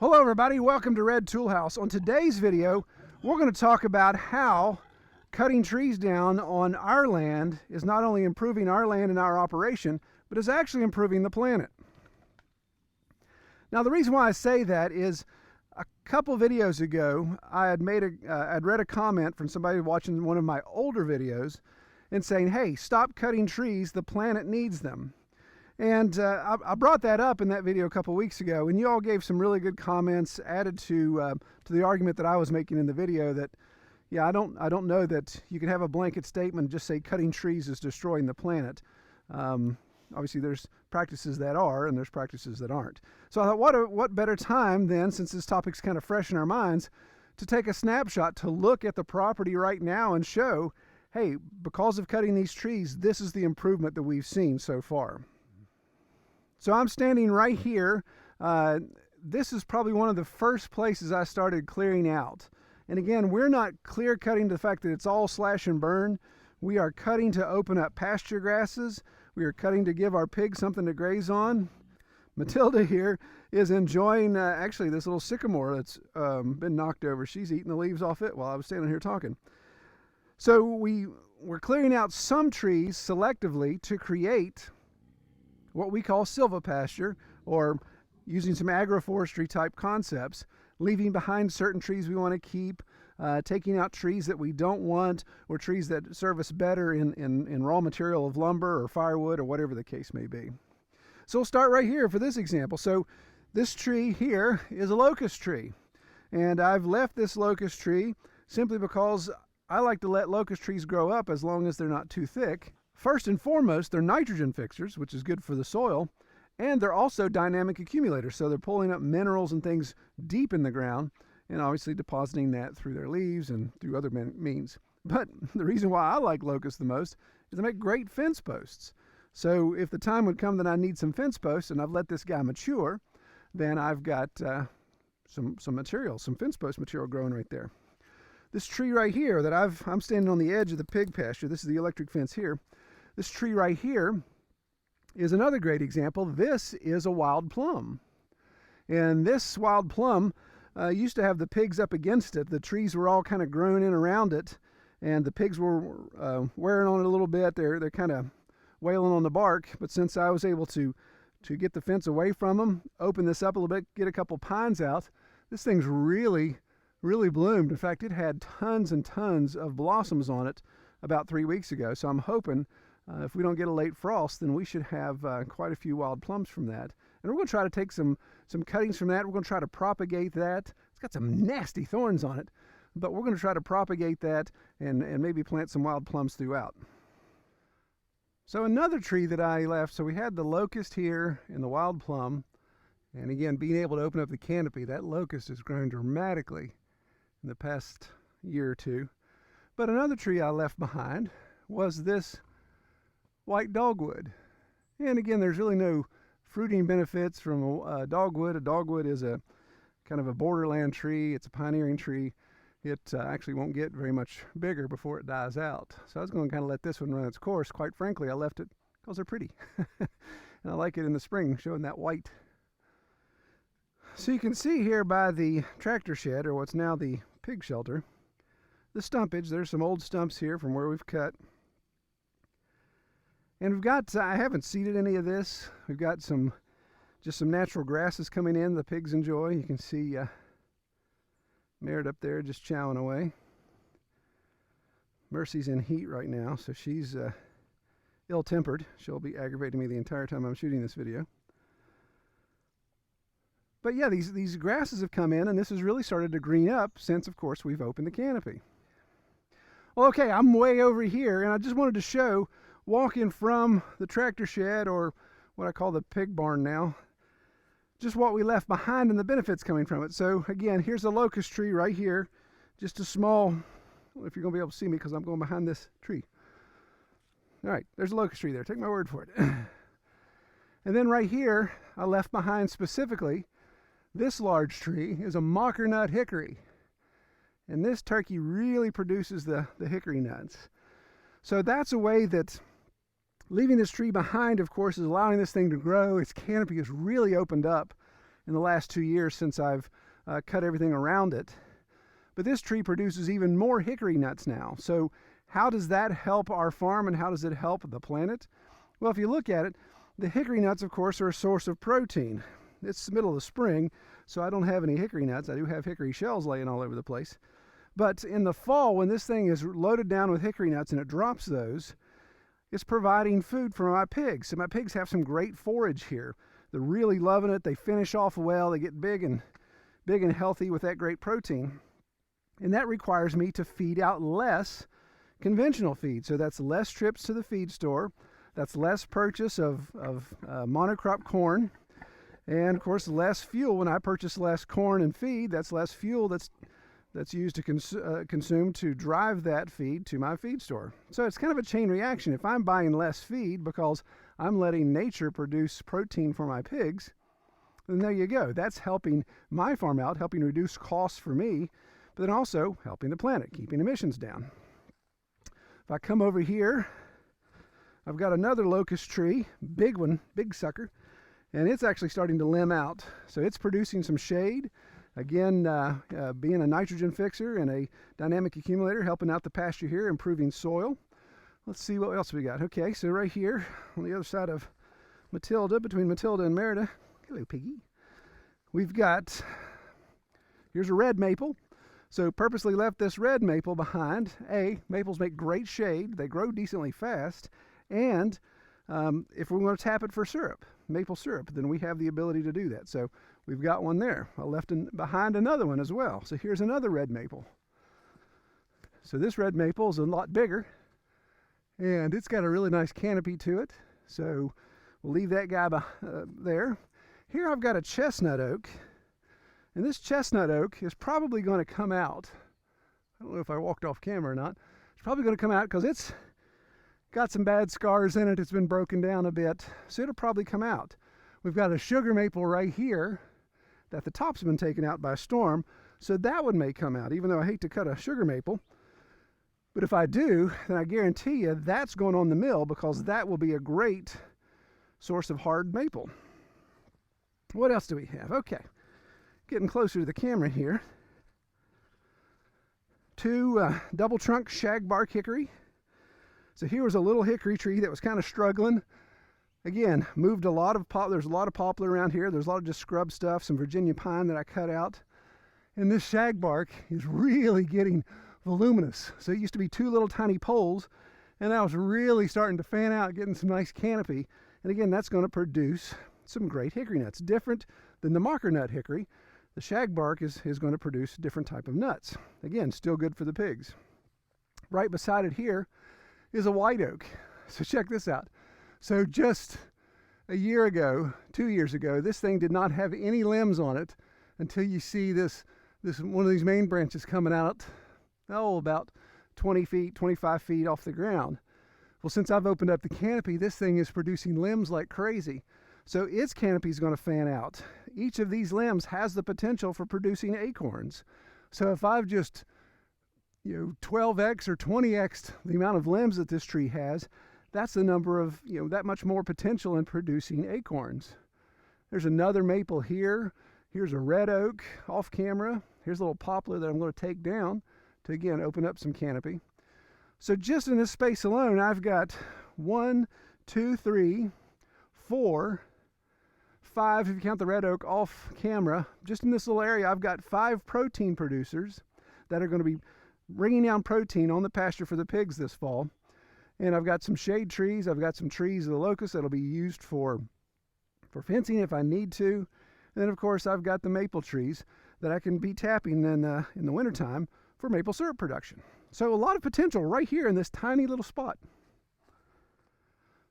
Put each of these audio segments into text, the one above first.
Hello everybody, welcome to Red Tool House. On today's video, we're going to talk about how cutting trees down on our land is not only improving our land and our operation, but is actually improving the planet. Now the reason why I say that is a couple videos ago, I'd read a comment from somebody watching one of my older videos and saying, hey, stop cutting trees, the planet needs them. And I brought that up in that video a couple weeks ago, and you all gave some really good comments, added to the argument that I was making in the video that, yeah, I don't know that you can have a blanket statement and just say cutting trees is destroying the planet. Obviously, there's practices that are, and there's practices that aren't. So I thought, what better time then, since this topic's kind of fresh in our minds, to take a snapshot to look at the property right now and show, hey, because of cutting these trees, this is the improvement that we've seen so far. So I'm standing right here. This is probably one of the first places I started clearing out. And again, we're not clear cutting to the fact that it's all slash and burn. We are cutting to open up pasture grasses. We are cutting to give our pigs something to graze on. Matilda here is enjoying actually this little sycamore that's been knocked over. She's eating the leaves off it while I was standing here talking. So we're clearing out some trees selectively to create what we call silvopasture, or using some agroforestry type concepts, leaving behind certain trees we want to keep, taking out trees that we don't want, or trees that serve us better in raw material of lumber or firewood or whatever the case may be. So we'll start right here for this example. So this tree here is a locust tree, and I've left this locust tree simply because I like to let locust trees grow up as long as they're not too thick. First and foremost, they're nitrogen fixers, which is good for the soil, and they're also dynamic accumulators, so they're pulling up minerals and things deep in the ground and obviously depositing that through their leaves and through other means. But the reason why I like locusts the most is they make great fence posts. So if the time would come that I need some fence posts and I've let this guy mature, then I've got some material, some fence post material growing right there. This tree right here that I'm standing on the edge of the pig pasture, this is the electric fence here. This tree right here is another great example. This is a wild plum. And this wild plum used to have the pigs up against it. The trees were all kind of grown in around it, and the pigs were wearing on it a little bit. They're kind of wailing on the bark. But since I was able to get the fence away from them, open this up a little bit, get a couple pines out, this thing's really bloomed. In fact, it had tons and tons of blossoms on it about 3 weeks ago. So I'm hoping if we don't get a late frost, then we should have quite a few wild plums from that. And we're going to try to take some cuttings from that. We're going to try to propagate that. It's got some nasty thorns on it, but we're going to try to propagate that and maybe plant some wild plums throughout. So another tree that I left, so we had the locust here and the wild plum. And again, being able to open up the canopy, that locust has grown dramatically in the past year or two. But another tree I left behind was this white dogwood. And again, there's really no fruiting benefits from dogwood. A dogwood is a kind of a borderland tree. It's a pioneering tree. It actually won't get very much bigger before it dies out. So I was going to kind of let this one run its course. Quite frankly, I left it because they're pretty. And I like it in the spring, showing that white. So you can see here by the tractor shed, or what's now the pig shelter, the stumpage. There's some old stumps here from where we've cut. And we've got, I haven't seeded any of this. We've got just some natural grasses coming in the pigs enjoy. You can see Merritt up there just chowing away. Mercy's in heat right now, so she's ill-tempered. She'll be aggravating me the entire time I'm shooting this video. But yeah, these grasses have come in, and this has really started to green up since, of course, we've opened the canopy. Well, okay, I'm way over here, and I just wanted to show, walking from the tractor shed, or what I call the pig barn now, just what we left behind and the benefits coming from it. So again, here's a locust tree right here, just a small, I don't know if you're going to be able to see me because I'm going behind this tree. All right, there's a locust tree there, take my word for it. And then right here, I left behind specifically, this large tree is a mockernut hickory. And this turkey really produces the hickory nuts. So that's a way that leaving this tree behind, of course, is allowing this thing to grow. Its canopy is really opened up. in the last 2 years since I've cut everything around it. But this tree produces even more hickory nuts now. So how does that help our farm, and how does it help the planet? Well, if you look at it, the hickory nuts, of course, are a source of protein. It's the middle of the spring, so I don't have any hickory nuts. I do have hickory shells laying all over the place. But in the fall, when this thing is loaded down with hickory nuts and it drops those, it's providing food for my pigs. So my pigs have some great forage here. They're really loving it. They finish off well. They get big and healthy with that great protein. And that requires me to feed out less conventional feed. So that's less trips to the feed store. That's less purchase of monocrop corn. And of course, less fuel. When I purchase less corn and feed, that's less fuel that's used to consume to drive that feed to my feed store. So it's kind of a chain reaction. If I'm buying less feed because I'm letting nature produce protein for my pigs, then there you go. That's helping my farm out, helping reduce costs for me, but then also helping the planet, keeping emissions down. If I come over here, I've got another locust tree, big one, big sucker, and it's actually starting to limb out. So it's producing some shade. Again, being a nitrogen fixer and a dynamic accumulator, helping out the pasture here, improving soil. Let's see what else we got. Okay, so right here on the other side of Matilda, between Matilda and Merida, hello piggy, we've got, here's a red maple. So purposely left this red maple behind. Maples make great shade. They grow decently fast. And if we want to tap it for syrup, maple syrup, then we have the ability to do that. So we've got one there. I left behind another one as well. So here's another red maple. So this red maple is a lot bigger, and it's got a really nice canopy to it. So we'll leave that guy there. Here I've got a chestnut oak. And this chestnut oak is probably going to come out. I don't know if I walked off camera or not. It's probably going to come out because it's got some bad scars in it. It's been broken down a bit, so it'll probably come out. We've got a sugar maple right here that the top's been taken out by a storm, so that one may come out, even though I hate to cut a sugar maple. But if I do, then I guarantee you that's going on the mill, because that will be a great source of hard maple. What else do we have? Okay. Getting closer to the camera here. Two double trunk shagbark hickory. So here was a little hickory tree that was kind of struggling. Again, moved a lot of there's a lot of poplar around here. There's a lot of just scrub stuff, some Virginia pine that I cut out. And this shagbark is really getting voluminous. So it used to be two little tiny poles, and now it's really starting to fan out, getting some nice canopy. And again, that's going to produce some great hickory nuts, different than the mocker nut hickory. The shagbark is going to produce a different type of nuts. Again, still good for the pigs. Right beside it here is a white oak. So check this out. So just a year ago, 2 years ago, this thing did not have any limbs on it until you see this one of these main branches coming out, about 20 feet, 25 feet off the ground. Well, since I've opened up the canopy, this thing is producing limbs like crazy. So its canopy is going to fan out. Each of these limbs has the potential for producing acorns. So if I've just 12x or 20x the amount of limbs that this tree has, that's the number of, that much more potential in producing acorns. There's another maple here. Here's a red oak off camera. Here's a little poplar that I'm going to take down to, again, open up some canopy. So just in this space alone, I've got 1, 2, 3, 4, 5, if you count the red oak off camera. Just in this little area, I've got 5 protein producers that are going to be bringing down protein on the pasture for the pigs this fall. And I've got some shade trees. I've got some trees of the locust that'll be used for fencing if I need to. And then, of course, I've got the maple trees that I can be tapping in the wintertime for maple syrup production. So a lot of potential right here in this tiny little spot.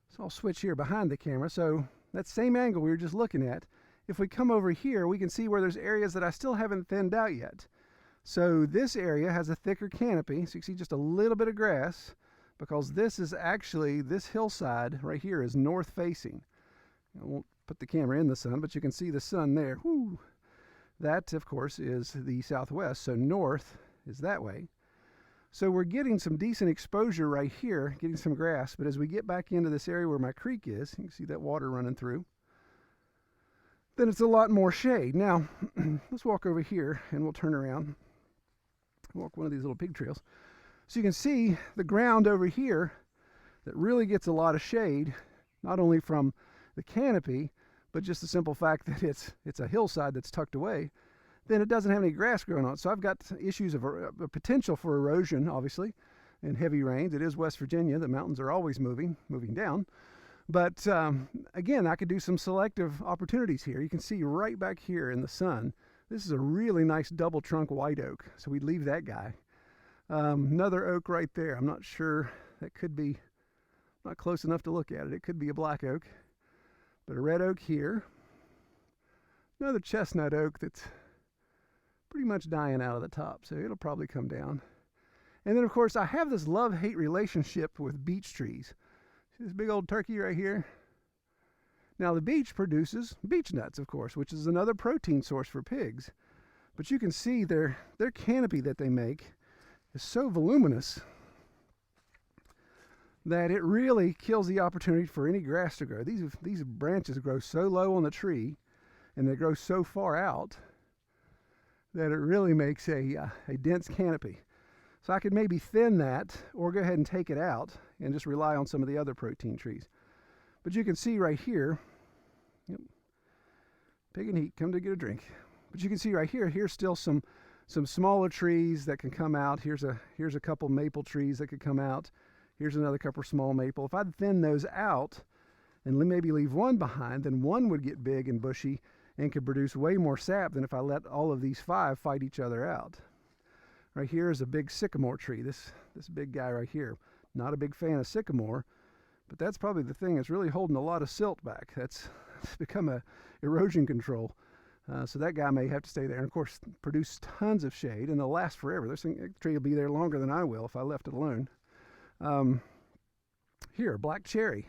So I'll switch here behind the camera. So that same angle we were just looking at, if we come over here, we can see where there's areas that I still haven't thinned out yet. So this area has a thicker canopy, so you can see just a little bit of grass, because this is actually, this hillside right here is north facing. I won't put the camera in the sun, but you can see the sun there. Whoo! That, of course, is the southwest, so north is that way. So we're getting some decent exposure right here, getting some grass, but as we get back into this area where my creek is, you can see that water running through. then it's a lot more shade. Now, let's walk over here and we'll turn around. Walk one of these little pig trails. So you can see the ground over here that really gets a lot of shade, not only from the canopy, but just the simple fact that it's a hillside that's tucked away. Then it doesn't have any grass growing on it. So I've got issues of a potential for erosion, obviously, and heavy rains. It is West Virginia. The mountains are always moving down. But again, I could do some selective opportunities here. You can see right back here in the sun, this is a really nice double trunk white oak. So we'd leave that guy. Another oak right there. I'm not sure. That could be, not close enough to look at it. It could be a black oak. But a red oak here. Another chestnut oak that's pretty much dying out of the top. So it'll probably come down. And then, of course, I have this love-hate relationship with beech trees. See this big old turkey right here? Now, the beech produces beech nuts, of course, which is another protein source for pigs. But you can see their canopy that they make is so voluminous that it really kills the opportunity for any grass to grow. These branches grow so low on the tree, and they grow so far out that it really makes a dense canopy. So I could maybe thin that or go ahead and take it out and just rely on some of the other protein trees. But you can see right here, yep, pig in heat, come to get a drink. But you can see right here, here's still some smaller trees that can come out. Here's a couple maple trees that could come out. Here's another couple small maple. If I'd thin those out and maybe leave one behind, then one would get big and bushy and could produce way more sap than if I let all of these five fight each other out. Right here is a big sycamore tree, this big guy right here. Not a big fan of sycamore, but that's probably the thing that's really holding a lot of silt back. It's become a erosion control. So that guy may have to stay there and, of course, produce tons of shade, and they'll last forever. This tree will be there longer than I will if I left it alone. Here, black cherry.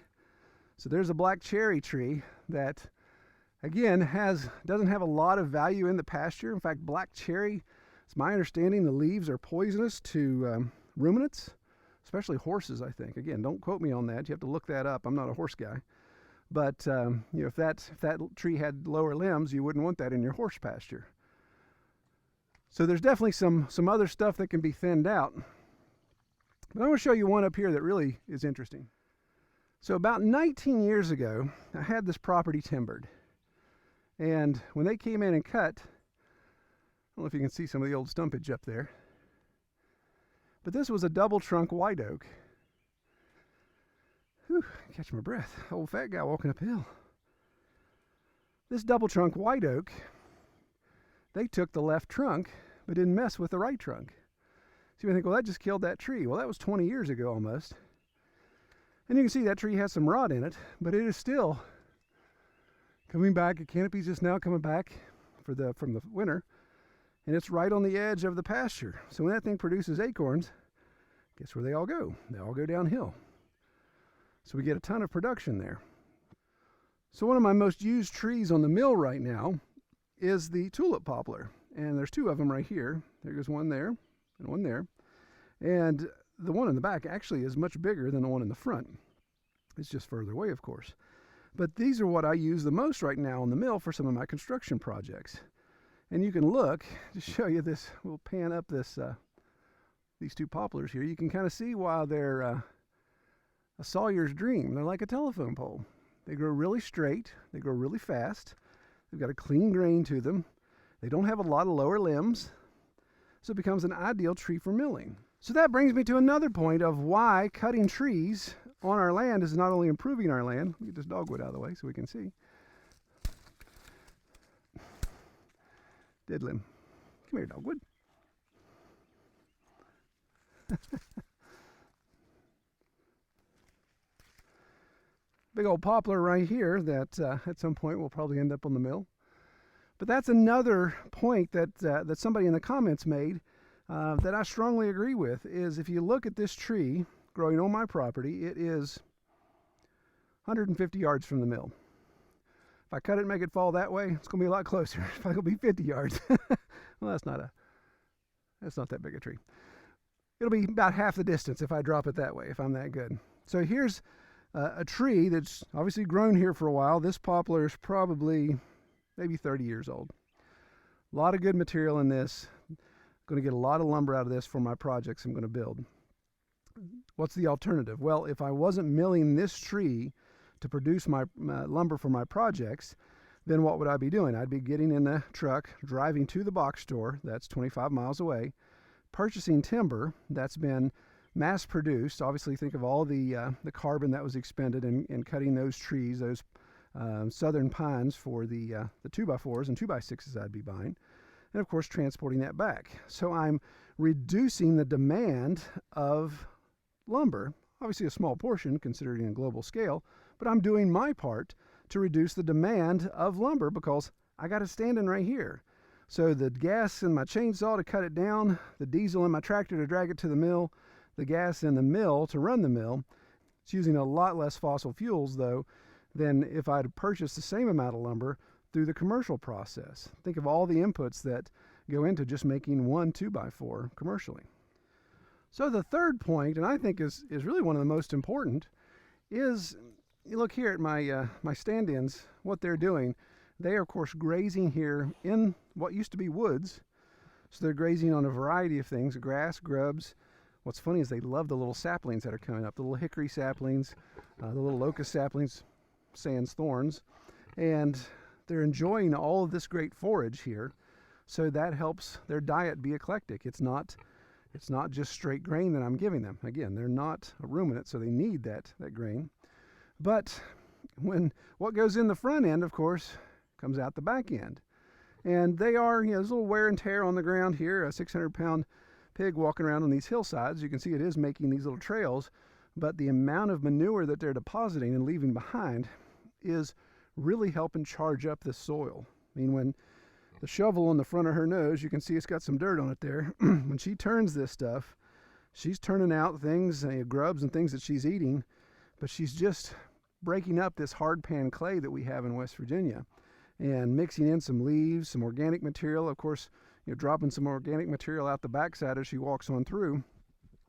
So there's a black cherry tree that, again, doesn't have a lot of value in the pasture. In fact, black cherry, it's my understanding the leaves are poisonous to ruminants, especially horses, I think. Again, don't quote me on that. You have to look that up. I'm not a horse guy. But you know, if that tree had lower limbs, you wouldn't want that in your horse pasture. So there's definitely some other stuff that can be thinned out. But I want to show you one up here that really is interesting. So about 19 years ago, I had this property timbered. And when they came in and cut, I don't know if you can see some of the old stumpage up there, but this was a double trunk white oak. Whew, catch my breath. Old fat guy walking uphill. This double trunk white oak, they took the left trunk, but didn't mess with the right trunk. So you think, well, that just killed that tree. Well, that was 20 years ago almost. And you can see that tree has some rot in it, but it is still coming back. The canopy's just now coming back from the winter, and it's right on the edge of the pasture. So when that thing produces acorns, guess where they all go? They all go downhill. So we get a ton of production there. So one of my most used trees on the mill right now is the tulip poplar. And there's two of them right here. There goes one there and one there. And the one in the back actually is much bigger than the one in the front. It's just further away, of course. But these are what I use the most right now on the mill for some of my construction projects. And you can look, to show you this, we'll pan up these two poplars here. You can kind of see why they're a sawyer's dream. They're like a telephone pole. They grow really straight. They grow really fast. They've got a clean grain to them. They don't have a lot of lower limbs. So it becomes an ideal tree for milling. So that brings me to another point of why cutting trees on our land is not only improving our land. Let me get this dogwood out of the way so we can see. Dead limb. Come here, dogwood. Big old poplar right here that at some point will probably end up on the mill. But that's another point that somebody in the comments made that I strongly agree with, is if you look at this tree growing on my property, it is 150 yards from the mill. If I cut it and make it fall that way, it's going to be a lot closer. It's probably going to be 50 yards. Well, that's not that big a tree. It'll be about half the distance if I drop it that way, if I'm that good. So here's a tree that's obviously grown here for a while. This poplar is probably, maybe 30 years old. A lot of good material in this. Going to get a lot of lumber out of this for my projects I'm going to build. What's the alternative? Well, if I wasn't milling this tree to produce my lumber for my projects, then what would I be doing? I'd be getting in the truck, driving to the box store, that's 25 miles away, purchasing timber that's been mass produced. Obviously, think of all the carbon that was expended in cutting those trees, those southern pines for the 2x4s and 2x6s I'd be buying, and of course transporting that back. So I'm reducing the demand of lumber, obviously a small portion considering a global scale, but I'm doing my part to reduce the demand of lumber because I got it standing right here. So the gas in my chainsaw to cut it down, the diesel in my tractor to drag it to the mill, the gas in the mill to run the mill. It's using a lot less fossil fuels though than if I'd purchased the same amount of lumber through the commercial process. Think of all the inputs that go into just making one 2x4 commercially. So the third point, and I think is really one of the most important, is you look here at my stand-ins, what they're doing. They are, of course, grazing here in what used to be woods. So they're grazing on a variety of things, grass, grubs. What's funny is they love the little saplings that are coming up, the little hickory saplings, the little locust saplings, sans thorns. And they're enjoying all of this great forage here. So that helps their diet be eclectic. It's not just straight grain that I'm giving them. Again, they're not a ruminant, so they need that grain. But what goes in the front end, of course, comes out the back end. And they are, there's a little wear and tear on the ground here, a 600-pound pig walking around on these hillsides. You can see it is making these little trails, but the amount of manure that they're depositing and leaving behind is really helping charge up the soil. I mean, when the shovel on the front of her nose, you can see it's got some dirt on it there. When she turns this stuff, she's turning out things, grubs and things that she's eating, but she's just breaking up this hard pan clay that we have in West Virginia and mixing in some leaves, some organic material. Of course, dropping some organic material out the backside as she walks on through.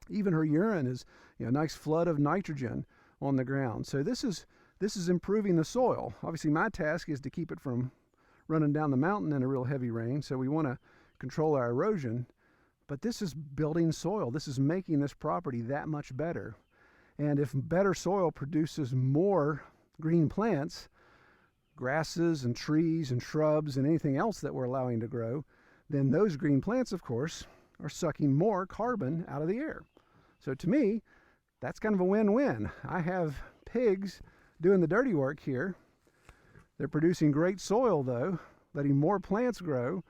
Even her urine is a nice flood of nitrogen on the ground. So this is improving the soil. Obviously, my task is to keep it from running down the mountain in a real heavy rain, so we want to control our erosion. But this is building soil. This is making this property that much better. And if better soil produces more green plants, grasses and trees and shrubs and anything else that we're allowing to grow, then those green plants, of course, are sucking more carbon out of the air. So to me, that's kind of a win-win. I have pigs doing the dirty work here. They're producing great soil, though, letting more plants grow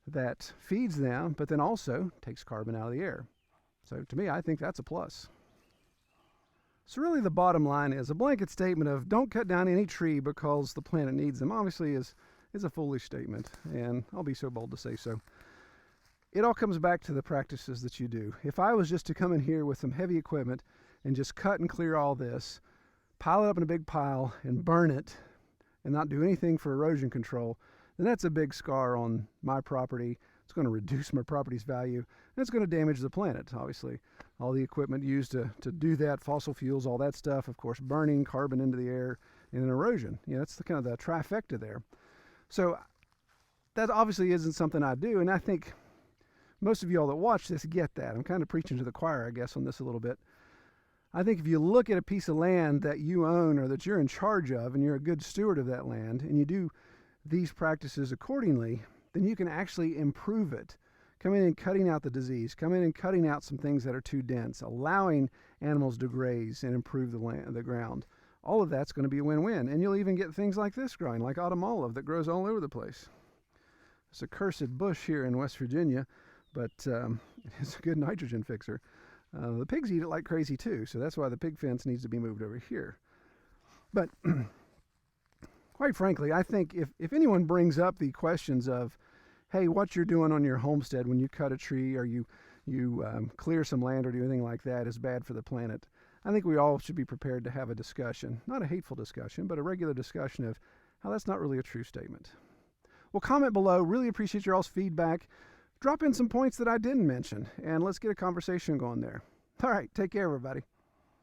that feeds them, but then also takes carbon out of the air. So to me, I think that's a plus. So really the bottom line is a blanket statement of don't cut down any tree because the planet needs them obviously is a foolish statement, and I'll be so bold to say so. It all comes back to the practices that you do. If I was just to come in here with some heavy equipment and just cut and clear all this, pile it up in a big pile and burn it and not do anything for erosion control, then that's a big scar on my property. It's going to reduce my property's value, and it's going to damage the planet, obviously. All the equipment used to do that, fossil fuels, all that stuff, of course, burning carbon into the air, and then erosion. That's the kind of the trifecta there. So that obviously isn't something I do, and I think most of y'all that watch this get that. I'm kind of preaching to the choir, I guess, on this a little bit. I think if you look at a piece of land that you own or that you're in charge of, and you're a good steward of that land, and you do these practices accordingly, then you can actually improve it. Come in and cutting out the disease, come in and cutting out some things that are too dense, allowing animals to graze and improve the ground. All of that's going to be a win-win. And you'll even get things like this growing, like autumn olive that grows all over the place. It's a cursed bush here in West Virginia, but it's a good nitrogen fixer. The pigs eat it like crazy too, so that's why the pig fence needs to be moved over here. But quite frankly, I think if anyone brings up the questions of, hey, what you're doing on your homestead when you cut a tree or you clear some land or do anything like that is bad for the planet, I think we all should be prepared to have a discussion, not a hateful discussion, but a regular discussion of how that's not really a true statement. Well, comment below. Really appreciate your all's feedback. Drop in some points that I didn't mention, and let's get a conversation going there. All right, take care, everybody.